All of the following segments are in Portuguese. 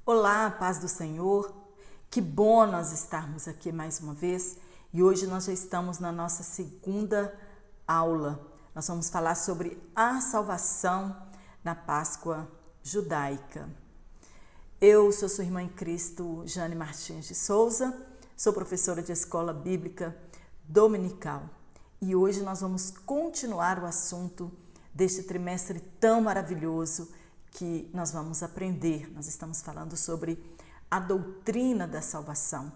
Olá, paz do Senhor. Que bom nós estarmos aqui mais uma vez e hoje nós já estamos na nossa segunda aula. Nós vamos falar sobre a salvação na Páscoa judaica. Eu sou sua irmã em Cristo, Jane Martins de Souza, sou professora de escola bíblica dominical e hoje nós vamos continuar o assunto deste trimestre tão maravilhoso que nós vamos aprender. Nós estamos falando sobre a doutrina da salvação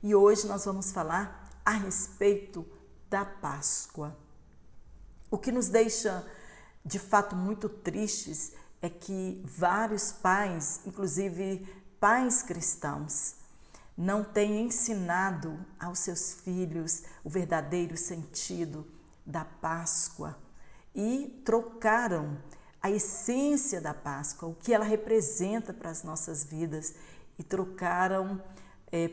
e hoje nós vamos falar a respeito da Páscoa. O que nos deixa de fato muito tristes é que vários pais, inclusive pais cristãos, não têm ensinado aos seus filhos o verdadeiro sentido da Páscoa e trocaram a essência da Páscoa, o que ela representa para as nossas vidas, e trocaram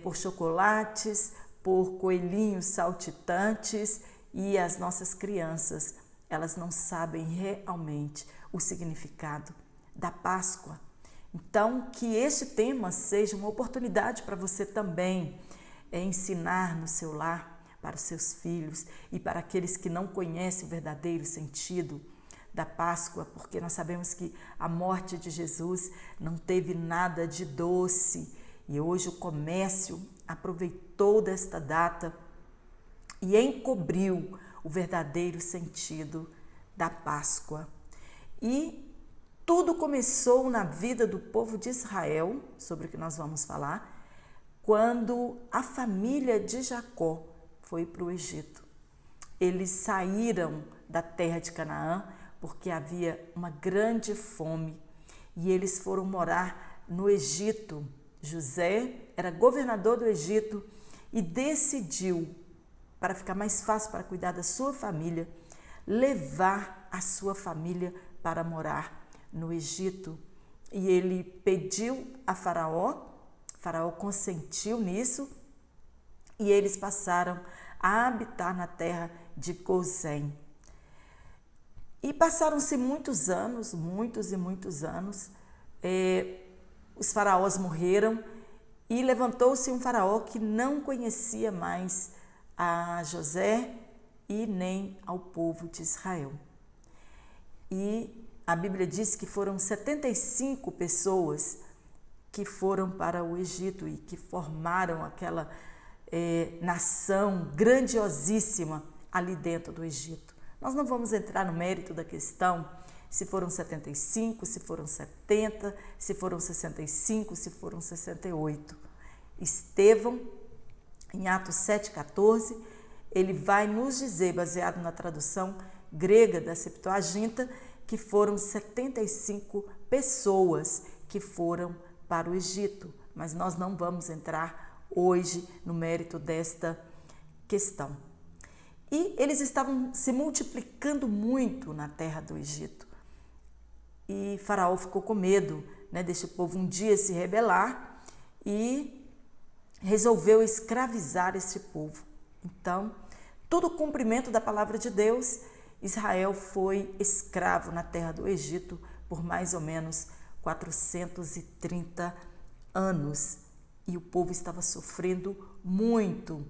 por chocolates, por coelhinhos saltitantes, e as nossas crianças, elas não sabem realmente o significado da Páscoa. Então, que este tema seja uma oportunidade para você também ensinar no seu lar, para os seus filhos e para aqueles que não conhecem o verdadeiro sentido da Páscoa, porque nós sabemos que a morte de Jesus não teve nada de doce e hoje o comércio aproveitou desta data e encobriu o verdadeiro sentido da Páscoa. E tudo começou na vida do povo de Israel, sobre o que nós vamos falar, quando a família de Jacó foi para o Egito. Eles saíram da terra de Canaã porque havia uma grande fome e eles foram morar no Egito. José era governador do Egito e decidiu, para ficar mais fácil para cuidar da sua família, levar a sua família para morar no Egito. E ele pediu a Faraó consentiu nisso e eles passaram a habitar na terra de Gozém. E passaram-se muitos anos, muitos anos, os faraós morreram e levantou-se um faraó que não conhecia mais a José e nem ao povo de Israel. E a Bíblia diz que foram 75 pessoas que foram para o Egito e que formaram aquela nação grandiosíssima ali dentro do Egito. Nós não vamos entrar no mérito da questão, se foram 75, se foram 70, se foram 65, se foram 68. Estevão, em Atos 7,14, ele vai nos dizer, baseado na tradução grega da Septuaginta, que foram 75 pessoas que foram para o Egito. Mas nós não vamos entrar hoje no mérito desta questão. E eles estavam se multiplicando muito na terra do Egito. E Faraó ficou com medo, deste povo um dia se rebelar e resolveu escravizar esse povo. Então, todo o cumprimento da palavra de Deus, Israel foi escravo na terra do Egito por mais ou menos 430 anos. E o povo estava sofrendo muito.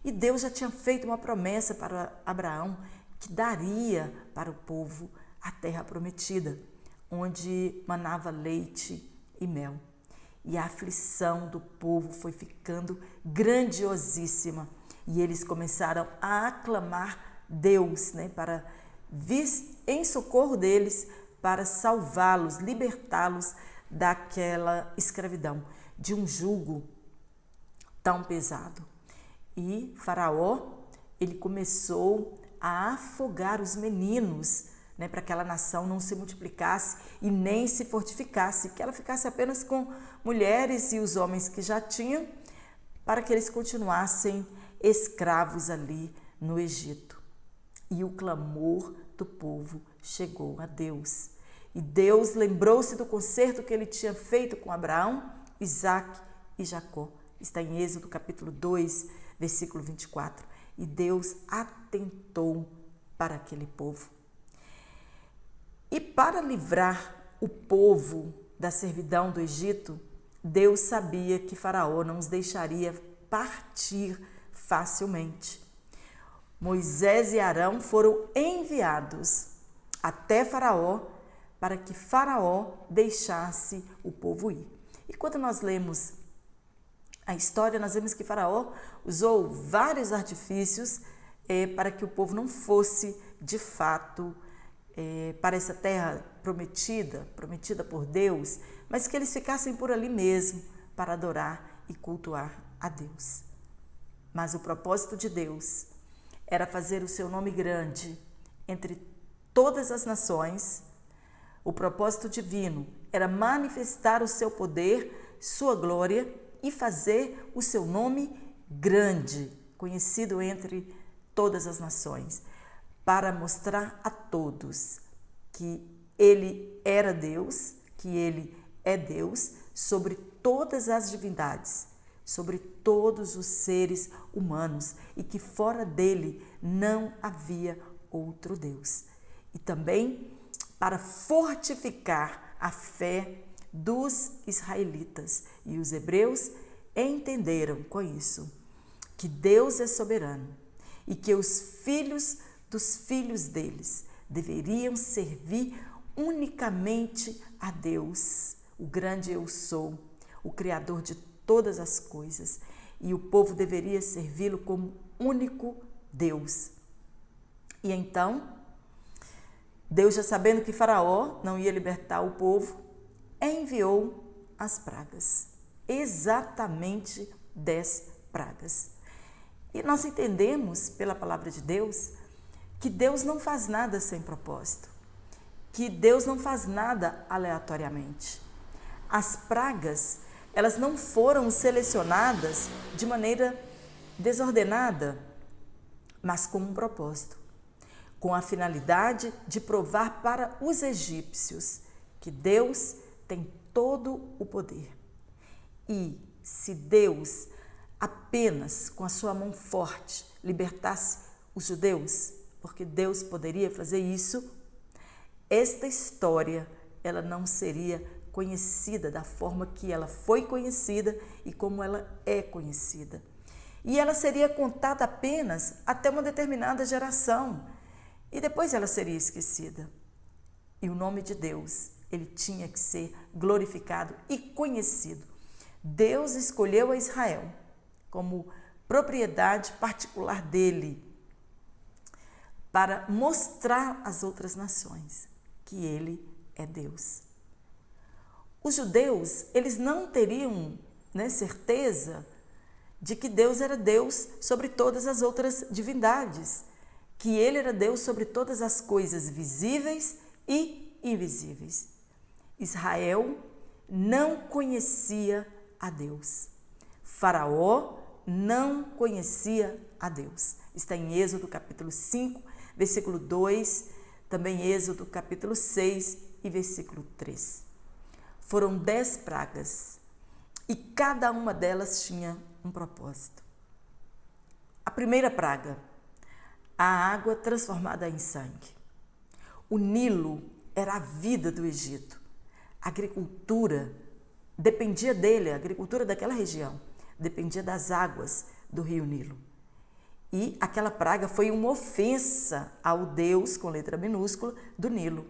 E Deus já tinha feito uma promessa para Abraão que daria para o povo a terra prometida, onde manava leite e mel. E a aflição do povo foi ficando grandiosíssima e eles começaram a aclamar Deus, para vir em socorro deles, para salvá-los, libertá-los daquela escravidão, de um jugo tão pesado. E Faraó, ele começou a afogar os meninos, para que aquela nação não se multiplicasse e nem se fortificasse, que ela ficasse apenas com mulheres e os homens que já tinham, para que eles continuassem escravos ali no Egito. E o clamor do povo chegou a Deus. E Deus lembrou-se do concerto que ele tinha feito com Abraão, Isaque e Jacó. Está em Êxodo capítulo 2, versículo 24. E Deus atentou para aquele povo. E para livrar o povo da servidão do Egito, Deus sabia que Faraó não os deixaria partir facilmente. Moisés e Arão foram enviados até Faraó para que Faraó deixasse o povo ir. E quando nós lemos a história, nós vemos que Faraó usou vários artifícios para que o povo não fosse, de fato, para essa terra prometida por Deus, mas que eles ficassem por ali mesmo para adorar e cultuar a Deus. Mas o propósito de Deus era fazer o seu nome grande entre todas as nações. O propósito divino era manifestar o seu poder, sua glória e fazer o seu nome grande, conhecido entre todas as nações, para mostrar a todos que ele era Deus, que ele é Deus sobre todas as divindades, sobre todos os seres humanos e que fora dele não havia outro Deus. E também para fortificar a fé dos israelitas. E os hebreus entenderam com isso que Deus é soberano e que os filhos dos filhos deles deveriam servir unicamente a Deus, o grande eu sou, o Criador de todas as coisas, e o povo deveria servi-lo como único Deus. E então, Deus, já sabendo que Faraó não ia libertar o povo, enviou as pragas, exatamente 10 pragas. E nós entendemos pela palavra de Deus que Deus não faz nada sem propósito, que Deus não faz nada aleatoriamente. As pragas, elas não foram selecionadas de maneira desordenada, mas com um propósito, com a finalidade de provar para os egípcios que Deus tem todo o poder. E se Deus apenas com a sua mão forte libertasse os judeus, porque Deus poderia fazer isso, esta história ela não seria conhecida da forma que ela foi conhecida e como ela é conhecida. E ela seria contada apenas até uma determinada geração e depois ela seria esquecida. E o nome de Deus, ele tinha que ser glorificado e conhecido. Deus escolheu a Israel como propriedade particular dele para mostrar às outras nações que ele é Deus. Os judeus, eles não teriam certeza de que Deus era Deus sobre todas as outras divindades, que ele era Deus sobre todas as coisas visíveis e invisíveis. Israel não conhecia a Deus. Faraó não conhecia a Deus. Está em Êxodo capítulo 5, versículo 2, também Êxodo capítulo 6 e versículo 3. Foram 10 pragas e cada uma delas tinha um propósito. A primeira praga, a água transformada em sangue. O Nilo era a vida do Egito. A agricultura dependia dele, a agricultura daquela região dependia das águas do rio Nilo. E aquela praga foi uma ofensa ao Deus, com letra minúscula, do Nilo,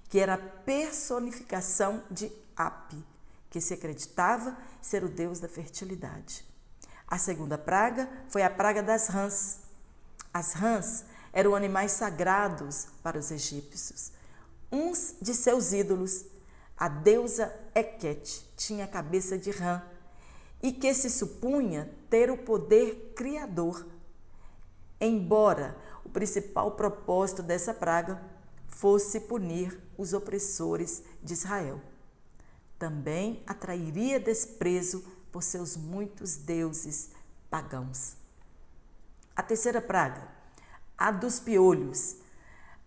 que era a personificação de Hapi, que se acreditava ser o Deus da fertilidade. A segunda praga foi a praga das rãs. As rãs eram animais sagrados para os egípcios. Uns de seus ídolos, a deusa Hequete, tinha a cabeça de rã e que se supunha ter o poder criador. Embora o principal propósito dessa praga fosse punir os opressores de Israel, também atrairia desprezo por seus muitos deuses pagãos. A terceira praga, a dos piolhos,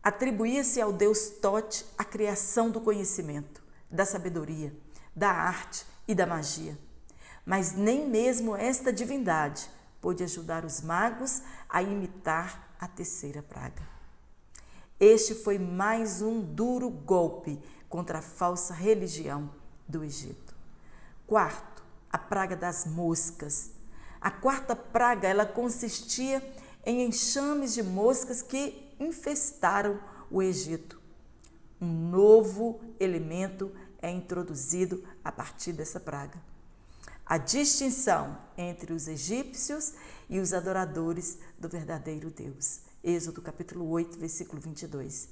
atribuía-se ao deus Tote a criação do conhecimento, da sabedoria, da arte e da magia. Mas nem mesmo esta divindade pôde ajudar os magos a imitar a terceira praga. Este foi mais um duro golpe contra a falsa religião do Egito. Quarto, a praga das moscas. A quarta praga, ela consistia em enxames de moscas que infestaram o Egito. Um novo elemento é introduzido a partir dessa praga. A distinção entre os egípcios e os adoradores do verdadeiro Deus. Êxodo capítulo 8, versículo 22.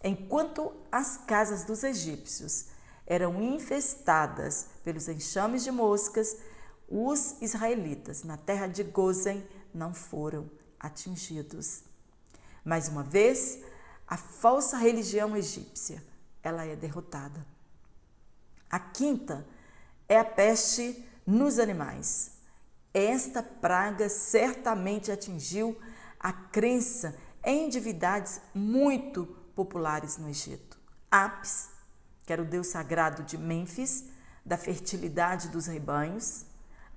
Enquanto as casas dos egípcios eram infestadas pelos enxames de moscas, os israelitas na terra de Gósen não foram atingidos. Mais uma vez, a falsa religião egípcia, ela é derrotada. A quinta é a peste nos animais. Esta praga certamente atingiu a crença em divindades muito populares no Egito. Apis, que era o deus sagrado de Mênfis, da fertilidade dos rebanhos.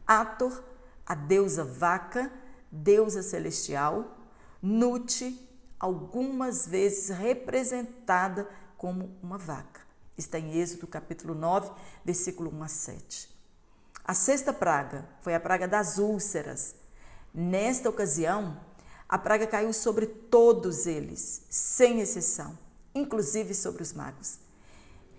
Hathor, a deusa vaca, deusa celestial. Nut, algumas vezes representada como uma vaca. Está em Êxodo capítulo 9, versículo 1 a 7. A sexta praga foi a praga das úlceras. Nesta ocasião, a praga caiu sobre todos eles, sem exceção, inclusive sobre os magos,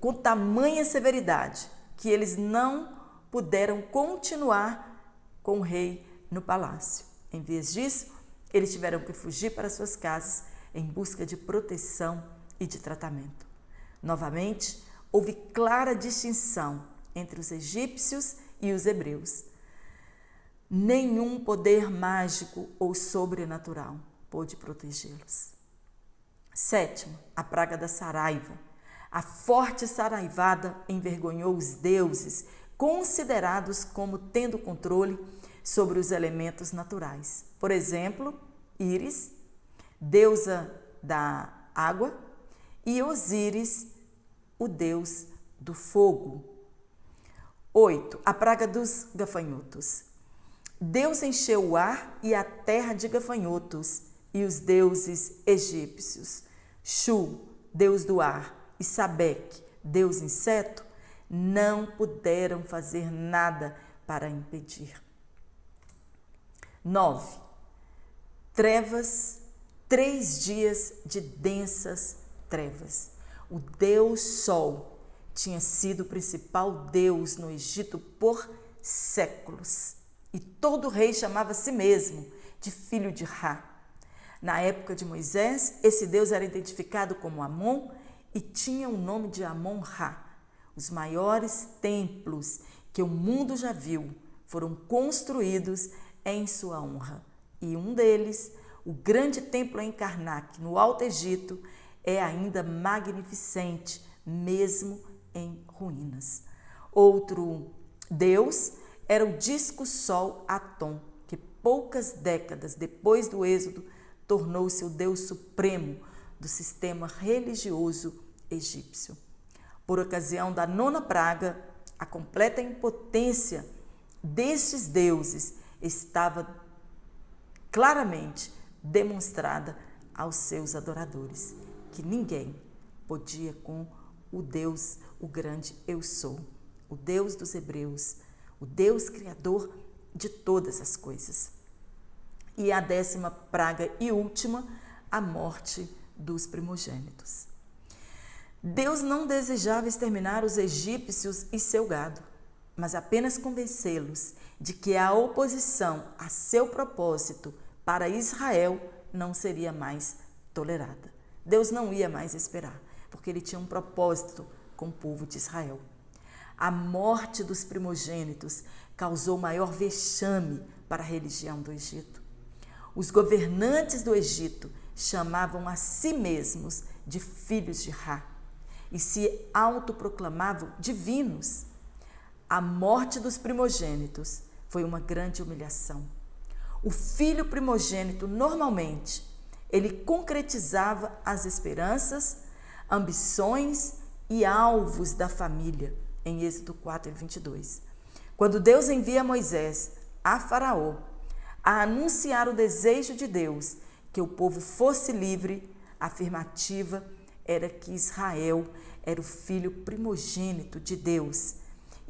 com tamanha severidade que eles não puderam continuar com o rei no palácio. Em vez disso, eles tiveram que fugir para suas casas em busca de proteção e de tratamento. Novamente, houve clara distinção entre os egípcios e os hebreus. Nenhum poder mágico ou sobrenatural pôde protegê-los. Sétimo, a praga da saraiva. A forte saraivada envergonhou os deuses, considerados como tendo controle sobre os elementos naturais. Por exemplo, Íris, deusa da água, e Osíris, o deus do fogo. 8. A praga dos gafanhotos. Deus encheu o ar e a terra de gafanhotos, e os deuses egípcios, Shu, deus do ar, e Sabeque, deus inseto, não puderam fazer nada para impedir. 9. Trevas, 3 dias de densas trevas. O Deus Sol tinha sido o principal deus no Egito por séculos. E todo rei chamava a si mesmo de filho de Ra. Na época de Moisés, esse deus era identificado como Amon e tinha o nome de Amon-Ra. Os maiores templos que o mundo já viu foram construídos em sua honra. E um deles, o grande templo em Karnak, no Alto Egito, é ainda magnificente, mesmo em ruínas. Outro deus era o disco-sol Atom, que poucas décadas depois do Êxodo tornou-se o deus supremo do sistema religioso egípcio. Por ocasião da 9ª praga, a completa impotência destes deuses estava claramente demonstrada aos seus adoradores, que ninguém podia com o Deus, o grande Eu Sou, o Deus dos hebreus, o Deus criador de todas as coisas. E a 10ª praga e última, a morte dos primogênitos. Deus não desejava exterminar os egípcios e seu gado, mas apenas convencê-los de que a oposição a seu propósito para Israel não seria mais tolerada. Deus não ia mais esperar, porque ele tinha um propósito com o povo de Israel. A morte dos primogênitos causou maior vexame para a religião do Egito. Os governantes do Egito chamavam a si mesmos de filhos de Ra e se autoproclamavam divinos. A morte dos primogênitos foi uma grande humilhação. O filho primogênito, normalmente, ele concretizava as esperanças, ambições e alvos da família, em Êxodo 4:22. Quando Deus envia Moisés a Faraó a anunciar o desejo de Deus que o povo fosse livre, a afirmativa era que Israel era o filho primogênito de Deus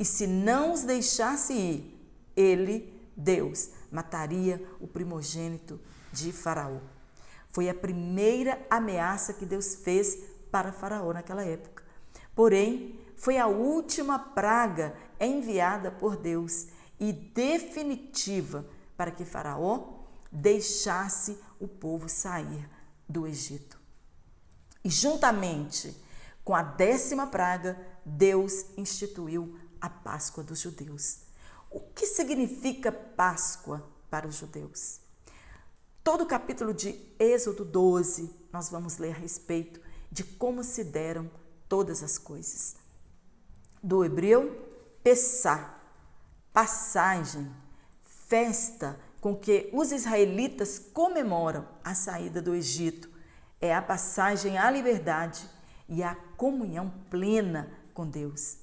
e se não os deixasse ir, ele, Deus, mataria o primogênito de Faraó. Foi a primeira ameaça que Deus fez para Faraó naquela época. Porém, foi a última praga enviada por Deus e definitiva para que Faraó deixasse o povo sair do Egito. E juntamente com a 10ª praga, Deus instituiu a Páscoa dos judeus. O que significa Páscoa para os judeus? Todo o capítulo de Êxodo 12, nós vamos ler a respeito de como se deram todas as coisas. Do hebreu, Pessá, passagem, festa com que os israelitas comemoram a saída do Egito. É a passagem à liberdade e à comunhão plena com Deus.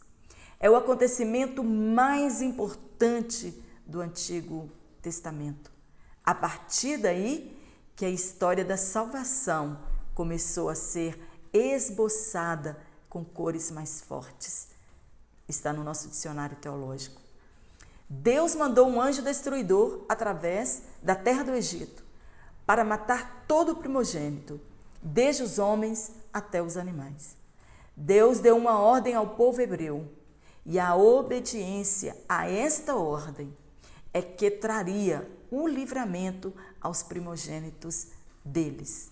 É o acontecimento mais importante do Antigo Testamento. A partir daí que a história da salvação começou a ser esboçada com cores mais fortes. Está no nosso dicionário teológico. Deus mandou um anjo destruidor através da terra do Egito para matar todo o primogênito, desde os homens até os animais. Deus deu uma ordem ao povo hebreu e a obediência a esta ordem é que traria o livramento aos primogênitos deles.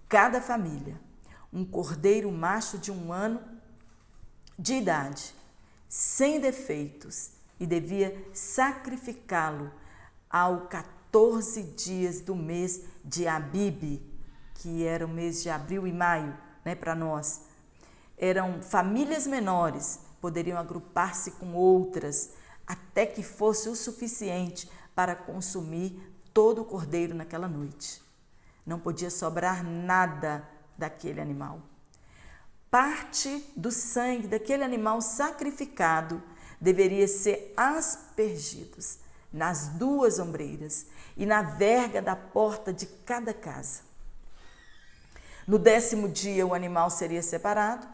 Cada família, um cordeiro macho de 1 ano de idade, sem defeitos, e devia sacrificá-lo ao 14 dias do mês de Abibe, que era o mês de abril e maio, para nós. Eram famílias menores, poderiam agrupar-se com outras, até que fosse o suficiente para consumir todo o cordeiro naquela noite. Não podia sobrar nada daquele animal. Parte do sangue daquele animal sacrificado deveria ser aspergidos nas 2 ombreiras e na verga da porta de cada casa. No 10º dia o animal seria separado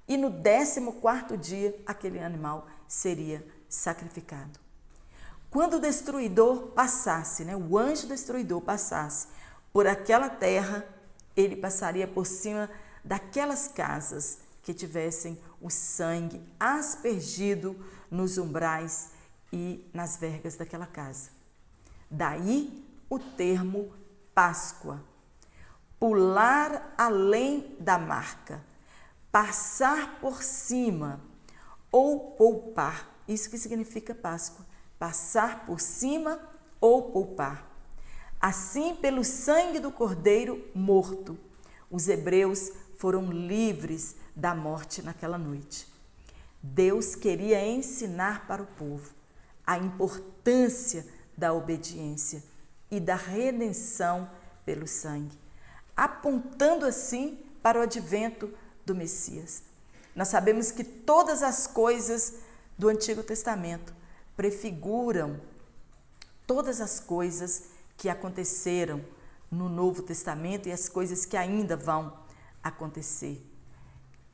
e no 14º dia aquele animal seria sacrificado. Quando o destruidor passasse, o anjo destruidor passasse por aquela terra, ele passaria por cima daquelas casas que tivessem o sangue aspergido nos umbrais e nas vergas daquela casa. Daí o termo Páscoa. Pular além da marca, passar por cima ou poupar. Isso que significa Páscoa. Passar por cima ou poupar. Assim, pelo sangue do cordeiro morto, os hebreus foram livres da morte naquela noite. Deus queria ensinar para o povo a importância da obediência e da redenção pelo sangue, apontando assim para o advento do Messias. Nós sabemos que todas as coisas do Antigo Testamento prefiguram todas as coisas que aconteceram no Novo Testamento e as coisas que ainda vão acontecer.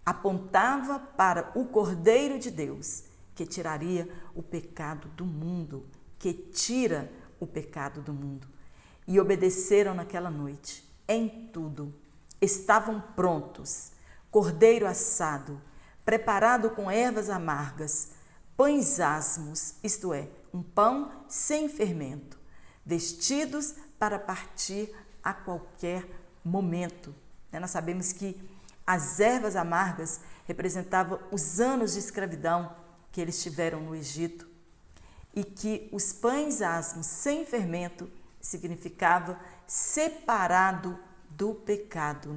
Apontava para o Cordeiro de Deus, que tiraria o pecado do mundo, que tira o pecado do mundo. E obedeceram naquela noite, em tudo. Estavam prontos, cordeiro assado, preparado com ervas amargas, pães asmos, isto é, um pão sem fermento, vestidos para partir a qualquer momento. Nós sabemos que as ervas amargas representavam os anos de escravidão que eles tiveram no Egito e que os pães asmos sem fermento significava separado do pecado,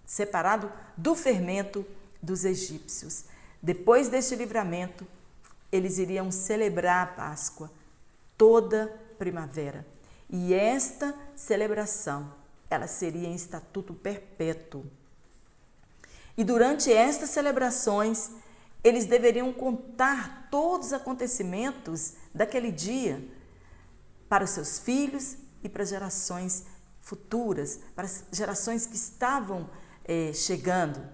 separado do fermento dos egípcios. Depois deste livramento, eles iriam celebrar a Páscoa toda primavera. E esta celebração, ela seria em estatuto perpétuo. E durante estas celebrações, eles deveriam contar todos os acontecimentos daquele dia para os seus filhos e para gerações futuras, para as gerações que estavam chegando.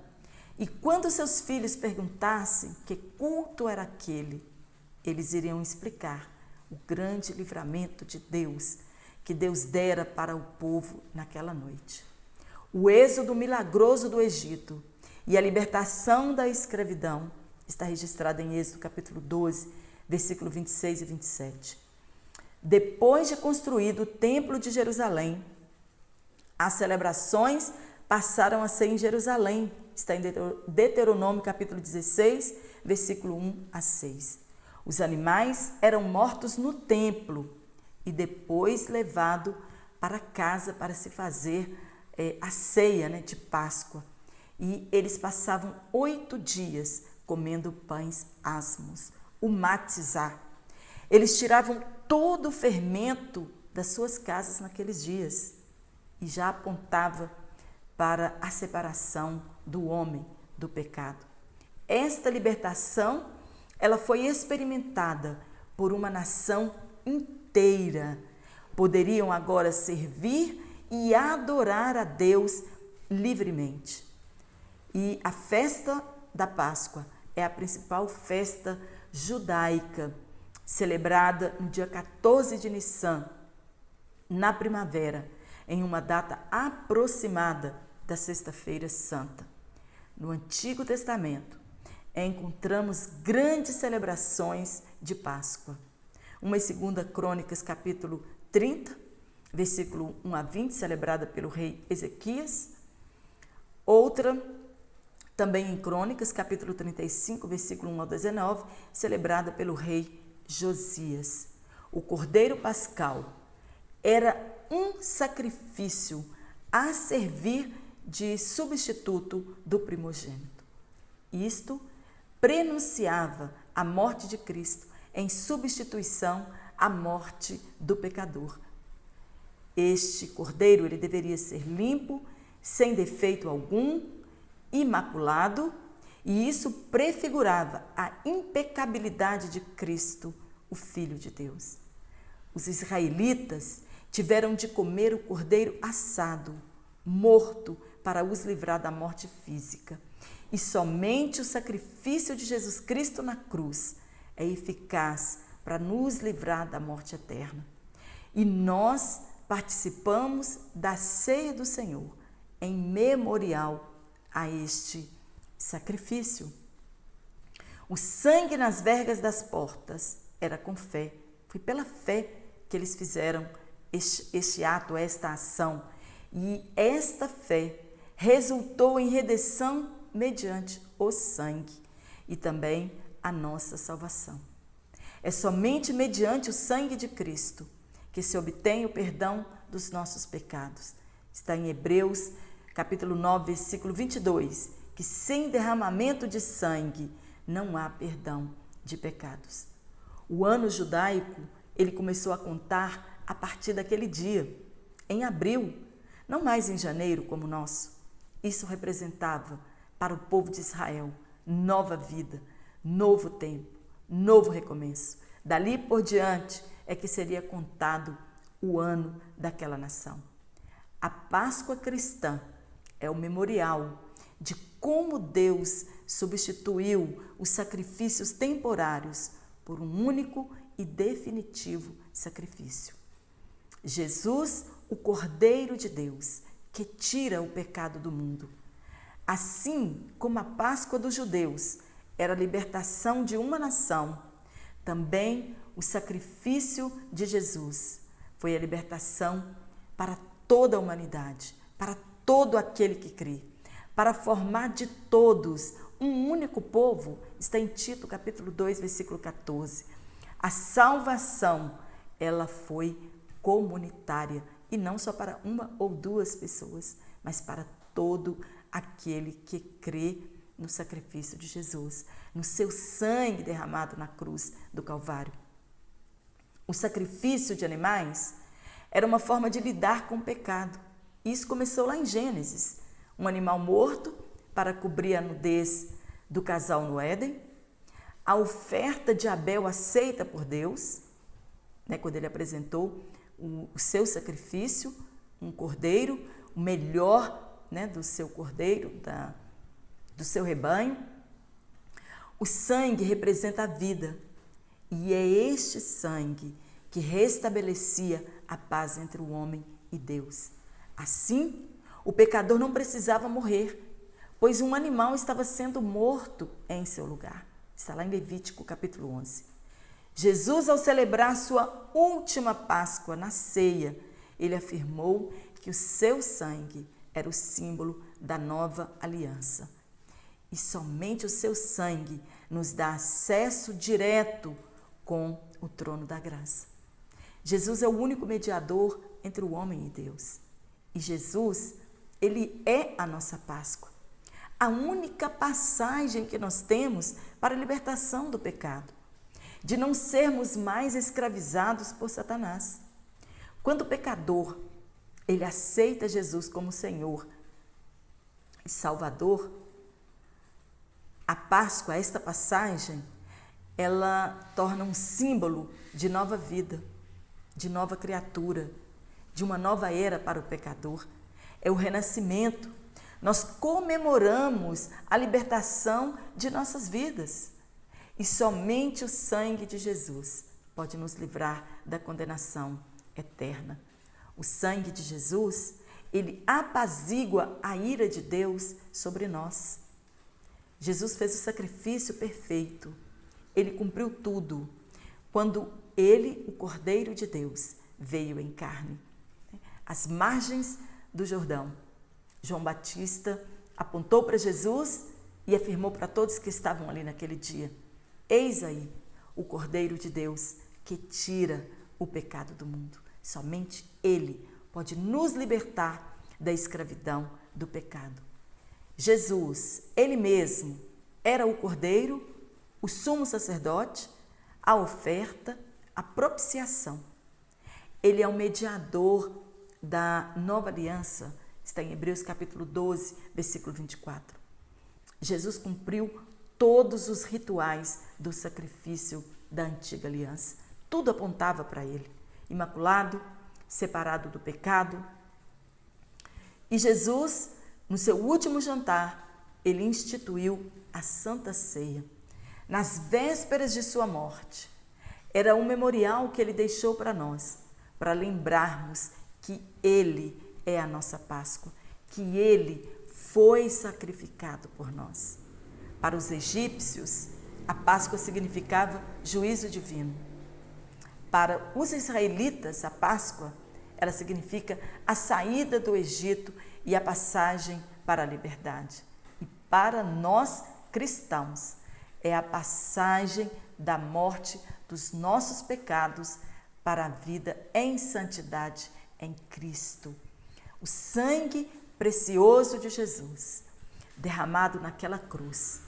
E quando seus filhos perguntassem que culto era aquele, eles iriam explicar o grande livramento de Deus, que Deus dera para o povo naquela noite. O êxodo milagroso do Egito e a libertação da escravidão está registrado em Êxodo capítulo 12, versículo 26 e 27. Depois de construído o Templo de Jerusalém, as celebrações passaram a ser em Jerusalém. Está em Deuteronômio capítulo 16, versículo 1 a 6. Os animais eram mortos no templo e depois levado para casa para se fazer a ceia, de Páscoa. E eles passavam 8 dias comendo pães asmos, o matizá. Eles tiravam todo o fermento das suas casas naqueles dias e já apontava para a separação do homem do pecado. Esta libertação, ela foi experimentada por uma nação inteira. Poderiam agora servir e adorar a Deus livremente. E a festa da Páscoa é a principal festa judaica, celebrada no dia 14 de Nissan, na primavera, em uma data aproximada da Sexta-feira Santa. No Antigo Testamento, encontramos grandes celebrações de Páscoa. Uma em 2 Crônicas, capítulo 30, versículo 1 a 20, celebrada pelo rei Ezequias. Outra, também em Crônicas, capítulo 35, versículo 1 a 19, celebrada pelo rei Josias. O Cordeiro Pascal era um sacrifício a servir de substituto do primogênito. Isto prenunciava a morte de Cristo em substituição à morte do pecador. Este cordeiro, ele deveria ser limpo, sem defeito algum, imaculado, e isso prefigurava a impecabilidade de Cristo, o Filho de Deus. Os israelitas tiveram de comer o cordeiro assado, morto, para os livrar da morte física. E somente o sacrifício de Jesus Cristo na cruz é eficaz para nos livrar da morte eterna. E nós participamos da ceia do Senhor em memorial a este sacrifício. O sangue nas vergas das portas era com fé. Foi pela fé que eles fizeram este ato, esta ação. E esta fé resultou em redenção mediante o sangue e também a nossa salvação. É somente mediante o sangue de Cristo que se obtém o perdão dos nossos pecados. Está em Hebreus, capítulo 9, versículo 22, que sem derramamento de sangue não há perdão de pecados. O ano judaico, ele começou a contar a partir daquele dia, em abril, não mais em janeiro como o nosso. Isso representava para o povo de Israel nova vida, novo tempo, novo recomeço. Dali por diante é que seria contado o ano daquela nação. A Páscoa cristã é o memorial de como Deus substituiu os sacrifícios temporários por um único e definitivo sacrifício. Jesus, o Cordeiro de Deus, que tira o pecado do mundo. Assim como a Páscoa dos judeus era a libertação de uma nação, também o sacrifício de Jesus foi a libertação para toda a humanidade, para todo aquele que crê, para formar de todos um único povo. Está em Tito, capítulo 2, versículo 14. A salvação, ela foi comunitária, e não só para uma ou duas pessoas, mas para todo aquele que crê no sacrifício de Jesus, no seu sangue derramado na cruz do Calvário. O sacrifício de animais era uma forma de lidar com o pecado. Isso começou lá em Gênesis. Um animal morto para cobrir a nudez do casal no Éden. A oferta de Abel aceita por Deus, quando ele apresentou o seu sacrifício, um cordeiro, o melhor do seu cordeiro, do seu rebanho. O sangue representa a vida E é este sangue que restabelecia a paz entre o homem e Deus. Assim, o pecador não precisava morrer, pois um animal estava sendo morto em seu lugar. Está lá em Levítico, capítulo 11. Jesus, ao celebrar sua última Páscoa na ceia, ele afirmou que o seu sangue era o símbolo da nova aliança. E somente o seu sangue nos dá acesso direto com o trono da graça. Jesus é o único mediador entre o homem e Deus. E Jesus, ele é a nossa Páscoa. A única passagem que nós temos para a libertação do pecado, de não sermos mais escravizados por Satanás. Quando o pecador, ele aceita Jesus como Senhor e Salvador, a Páscoa, esta passagem, ela torna um símbolo de nova vida, de nova criatura, de uma nova era para o pecador. É o renascimento. Nós comemoramos a libertação de nossas vidas. E somente o sangue de Jesus pode nos livrar da condenação eterna. O sangue de Jesus, ele apazigua a ira de Deus sobre nós. Jesus fez o sacrifício perfeito. Ele cumpriu tudo quando ele, o Cordeiro de Deus, veio em carne. Às margens do Jordão, João Batista apontou para Jesus e afirmou para todos que estavam ali naquele dia: eis aí o Cordeiro de Deus que tira o pecado do mundo. Somente ele pode nos libertar da escravidão do pecado. Jesus, ele mesmo, era o Cordeiro, o sumo sacerdote, a oferta, a propiciação. Ele é o mediador da nova aliança. Está em Hebreus capítulo 12, versículo 24. Jesus cumpriu todos os rituais do sacrifício da antiga aliança. Tudo apontava para ele. Imaculado, separado do pecado. E Jesus, no seu último jantar, ele instituiu a Santa Ceia. Nas vésperas de sua morte, era um memorial que ele deixou para nós, para lembrarmos que ele é a nossa Páscoa, que ele foi sacrificado por nós. Para os egípcios, a Páscoa significava juízo divino. Para os israelitas, a Páscoa, ela significa a saída do Egito e a passagem para a liberdade. E para nós, cristãos, é a passagem da morte dos nossos pecados para a vida em santidade em Cristo. O sangue precioso de Jesus, derramado naquela cruz,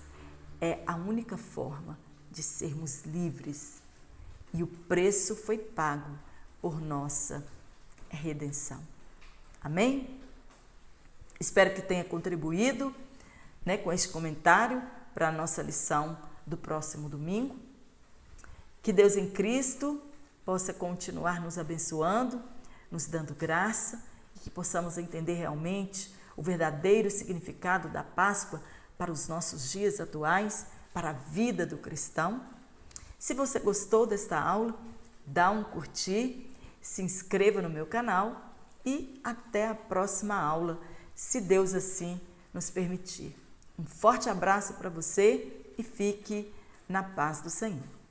é a única forma de sermos livres. E o preço foi pago por nossa redenção. Amém? Espero que tenha contribuído, com este comentário para a nossa lição do próximo domingo. Que Deus em Cristo possa continuar nos abençoando, nos dando graça e que possamos entender realmente o verdadeiro significado da Páscoa para os nossos dias atuais, para a vida do cristão. Se você gostou desta aula, dá um curtir, se inscreva no meu canal e até a próxima aula, se Deus assim nos permitir. Um forte abraço para você e fique na paz do Senhor.